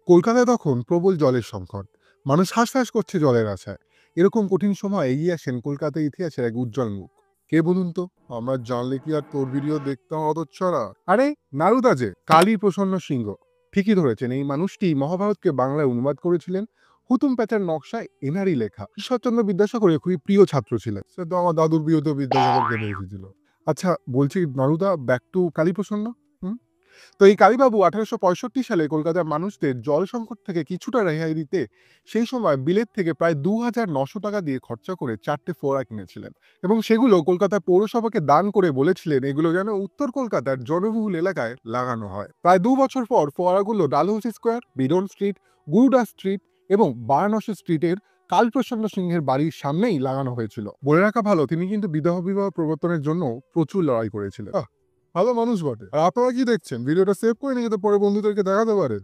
কলকাতায় তখন প্রবল জলের সংকট। মানুষ হাঁসফাঁস করছে জলের আশায়। এরকম কঠিন সময় এগিয়ে আসেন কলকাতার ইতিহাসের এক উজ্জ্বল মুখ। কে বলুন তো? আমরা জানলে কি আর তোর ভিডিও দেখতাম অতচ্ছাড়া? আরে, নারুদা যে কালী প্রসন্ন সিংহ। ঠিকই ধরেছেন, এই মানুষটি মহাভারতকে বাংলায় অনুবাদ করেছিলেন। হুতুম প্যাঁচার নকশায় এনারই লেখা। ঈশ্বরচন্দ্র বিদ্যাসাগরের খুবই প্রিয় ছাত্র ছিলেন। সে তো আমার দাদুর বিয়েতে বিদ্যাসাগরকে নিয়ে এসেছিল। আচ্ছা, বলছি নারুদা, ব্যাক টু কালী প্রসন্ন। হুম। তো এই কালীবাবু 1865 সালে কলকাতার মানুষদের জল সংকট থেকে কিছুটা রেহাই দিতে সেই সময় বিলেত থেকে প্রায় 2,900 টাকা দিয়ে খরচা করে 4টে ফোয়ারা কিনেছিলেন এবং সেগুলো কলকাতা পৌরসভাকে দান করে বলেছিলেন এগুলো যেন উত্তর কলকাতার জনবহুল এলাকায় লাগানো হয়। প্রায় 2 বছর পর ফোয়ারাগুলো ডালহৌসি স্কোয়ার, বিডন স্ট্রিট, গুরুডা স্ট্রিট এবং বারাণসী স্ট্রিটের কালপ্রসন্ন সিংহের বাড়ির সামনেই লাগানো হয়েছিল। বলে রাখা ভালো, তিনি কিন্তু বিধবা বিবাহ প্রবর্তনের জন্য প্রচুর লড়াই করেছিলেন। ভালো মানুষ বটে। আর আপনারা কি দেখছেন? ভিডিওটা সেভ করে নিয়ে যাতে পরে বন্ধুদেরকে দেখাতে পারে।